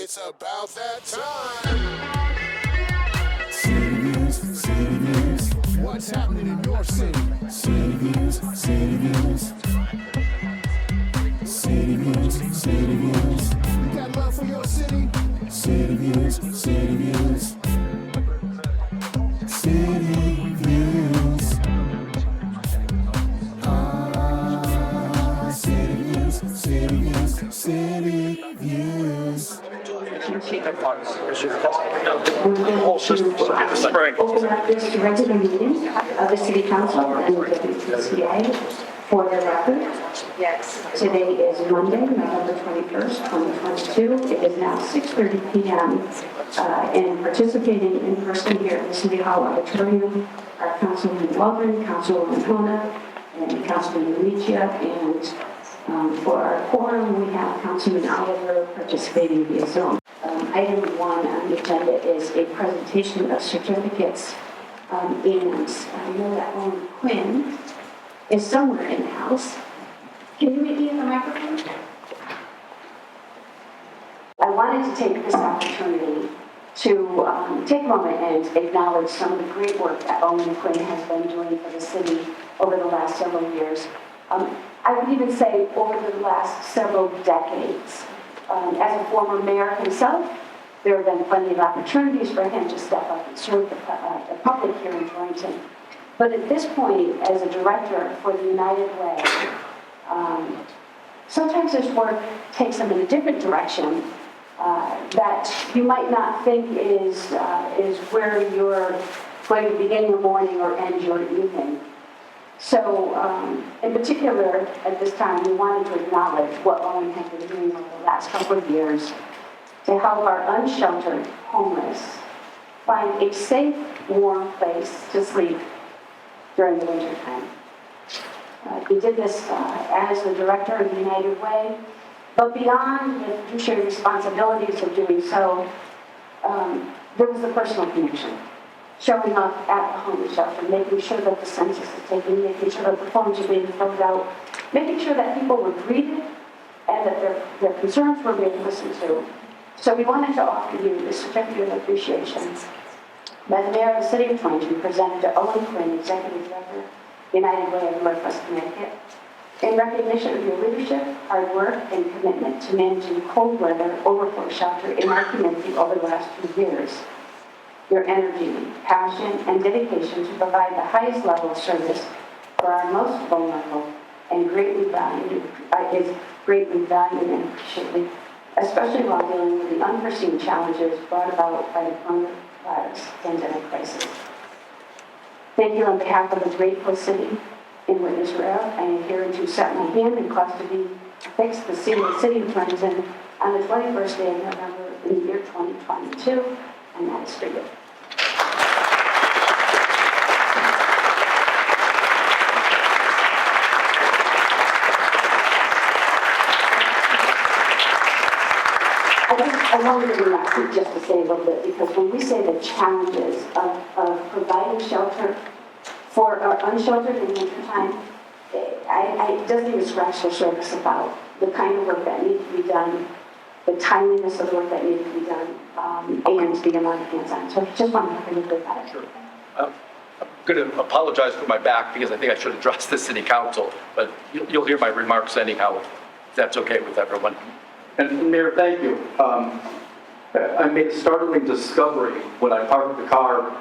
It's about that time. City Views, City Views. What's happening in your city? City Views, City Views. City Views, City Views. You got love for your city? City Views, City Views. City Views. City Views, City Views, City Views. Whole system in the spring. Open up this regular meeting of the City Council and the WCCA for the record. Yes. Today is Monday, November 21st, 2022. It is now 6:30 p.m. And participating in person here at the City Hall auditorium are Councilman Waldron, Councilwoman Hona, and Councilman Lucia. And for our quorum, we have Councilman Oliver participating via Zoom. Item 1 on the agenda is a presentation of certificates, and I know that Owen Quinn is somewhere in the house. Can you meet me at the microphone? I wanted to take this opportunity to take a moment and acknowledge some of the great work that Owen Quinn has been doing for the city over the last several years. I would even say over the last several decades. As a former mayor himself, there have been plenty of opportunities for him to step up and serve the public here in Torrington. But at this point, as a director for the United Way, sometimes his work takes him in a different direction that you might not think is where you're going to begin your morning or end your evening. So, in particular, at this time, we wanted to acknowledge what Owen has been doing over the last couple of years to help our unsheltered homeless find a safe, warm place to sleep during the winter time. He did this as the director of the United Way, but beyond the fiduciary responsibilities of doing so, there was the personal connection. Showing up at the homeless shelter, making sure that the census is taken, making sure that the forms are being filled out, making sure that people were greeted and that their concerns were being listened to. So we wanted to offer you this certificate of appreciation by the Mayor of the City of Torrington, presented to Owen Quinn, Executive Director, United Way of NW Connecticut, in recognition of your leadership, hard work, and commitment to managing cold weather overflow shelter in our community over the last few years. Your energy, passion, and dedication to provide the highest level of service for our most vulnerable and greatly valued and appreciated, especially while dealing with the unforeseen challenges brought about by the coronavirus pandemic crisis. Thank you on behalf of the grateful city in witness whereof I am here to set my hand and cause to be affixed the city of Torrington on the 21st day of November in the year 2022. And that is for you. I wanted to relax it just to say a little bit, because when we say the challenges of providing shelter for our unsheltered in wintertime, it doesn't even scratch the surface about the kind of work that needs to be done, the timeliness of the work that needs to be done, and the amount of hands-on. So I just wanted to bring a bit about it. Sure. I'm going to apologize for my back because I think I should address the city council, but you'll hear my remarks anyhow, if that's okay with everyone. And Mayor, thank you. I made a startling discovery when I parked the car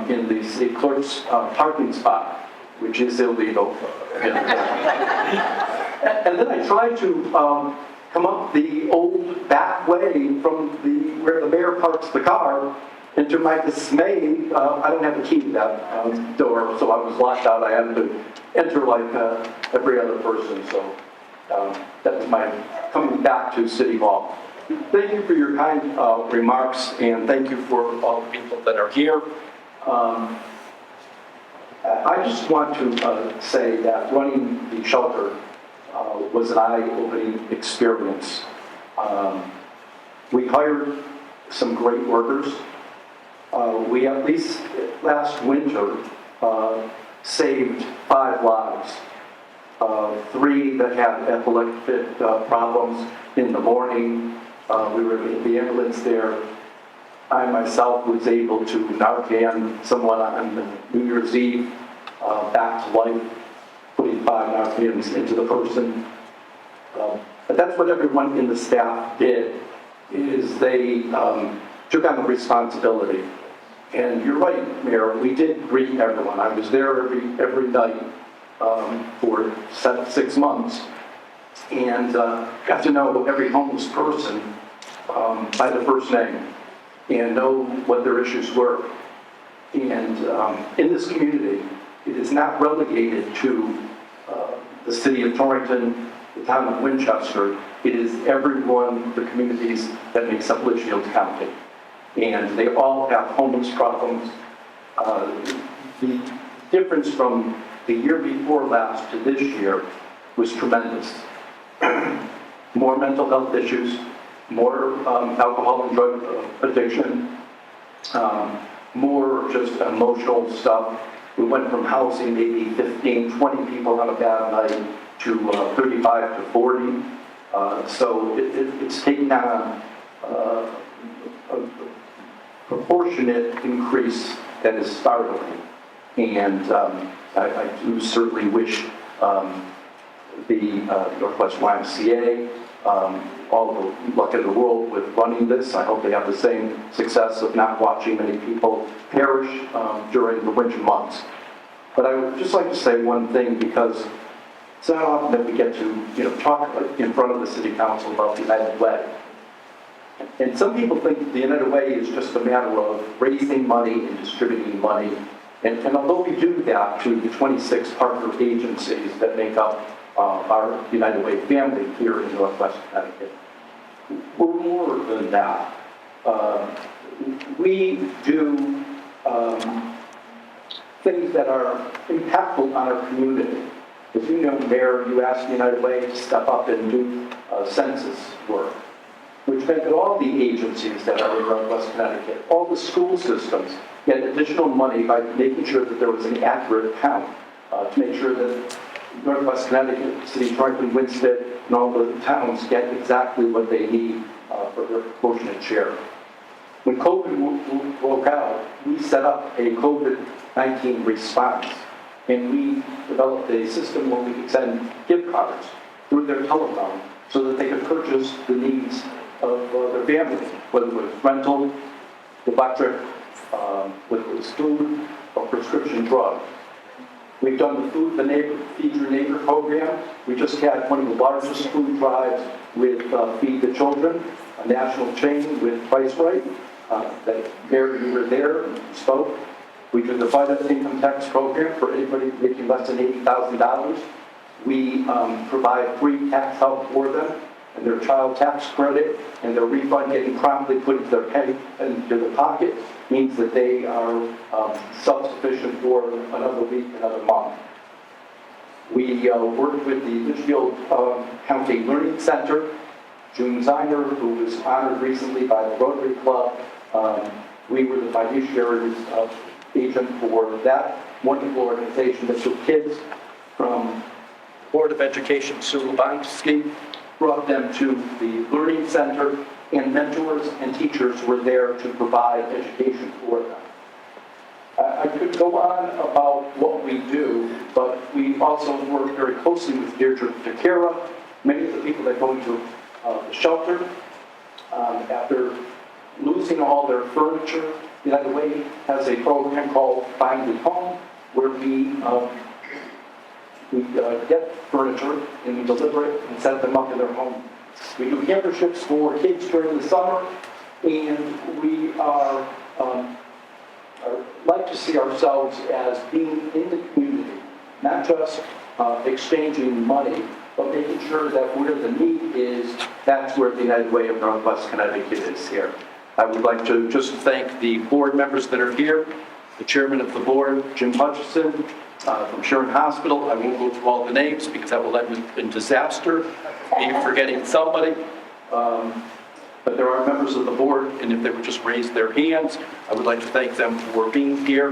in the city clerk's parking spot, which is illegal. And then I tried to come up the old back way from where the mayor parks the car, and to my dismay, I don't have a key to that door, so I was locked out. I had to enter like every other person, so that was my coming back to City Hall. Thank you for your kind remarks, and thank you for all the people that are here. I just want to say that running the shelter was an eye-opening experience. We hired some great workers. We, at least last winter, saved 5 lives. 3 that had epileptic problems in the morning, We were able to get the ambulance there. I myself was able to Narcan someone on New Year's Eve, back to life, putting 5 Narcans into the person. But that's what everyone in the staff did, is they took on the responsibility. And you're right, Mayor, we did greet everyone. I was there every night for 6 months, and got to know every homeless person by the first name and know what their issues were. And in this community, it is not relegated to the city of Torrington, the town of Winchester. It is everyone, the communities that makes up Litchfield County. And they all have homeless problems. The difference from the year before last to this year was tremendous. More mental health issues, more alcohol and drug addiction, more just emotional stuff. We went from housing maybe 15, 20 people on a bad night to 35 to 40. So it's taken on a proportionate increase that is startling. And I do certainly wish the Northwest YMCA all the luck in the world with running this. I hope they have the same success of not watching many people perish during the winter months. But I would just like to say one thing, because it's not often that we get to talk in front of the City Council about the United Way. And some people think the United Way is just a matter of raising money and distributing money. And although we do that to the 26 partner agencies that make up our United Way family here in Northwest Connecticut, we're more than that. We do things that are impactful on our community. As you know, Mayor, you asked the United Way to step up and do census work, which meant that all the agencies that are in Northwest Connecticut, all the school systems, get additional money by making sure that there was an accurate count, to make sure that Northwest Connecticut, City of Torrington, Winsted, and all the towns get exactly what they need for their proportionate share. When COVID broke out, we set up a COVID-19 response, and we developed a system where we could send gift cards through their telephone so that they could purchase the needs of their family, whether it was rental, electric, whether it was food, or prescription drugs. We've done the Feed Your Neighbor program. We just had one of the largest food drives with Feed the Children, a national chain with Price Right. That Mayor, you were there and spoke. We did the Vital Income Tax program for anybody making less than $80,000. We provide free tax help for them, and their child tax credit and their refund getting promptly put into their pocket means that they are self-sufficient for another week, another month. We worked with the Litchfield County Learning Center. June Ziner, who was honored recently by the Rotary Club, we were the fiduciary agent for that wonderful organization that took kids from Board of Education Sulubanski, brought them to the Learning Center, and mentors and teachers were there to provide education for them. I could go on about what we do, but we also work very closely with Deirdre DeCara. Many of the people that go into the shelter, after losing all their furniture, United Way has a program called Find a Home, where we get furniture and we deliver it and set them up in their home. We do camperships for kids during the summer, and we like to see ourselves as being in the community, not just exchanging money, but making sure that where the need is, that's where the United Way of Northwest Connecticut is here. I would like to just thank the board members that are here, the chairman of the board, Jim Hutchison, from Sharon Hospital. I won't go through all the names because that will end in disaster, me forgetting somebody. But there are members of the board, and if they would just raise their hands, I would like to thank them for being here.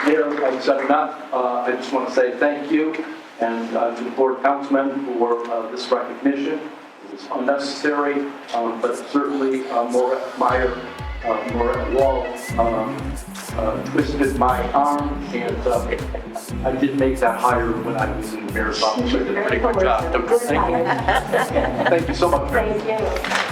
Mayor, I've said enough. I just want to say thank you, and to the Board of Councilmen for this recognition. It was unnecessary, but certainly Mayor Wall twisted my arm, and I did make that hire when I was in the mayor's office. I did a pretty good job. Thank you. Thank you so much. Thank you.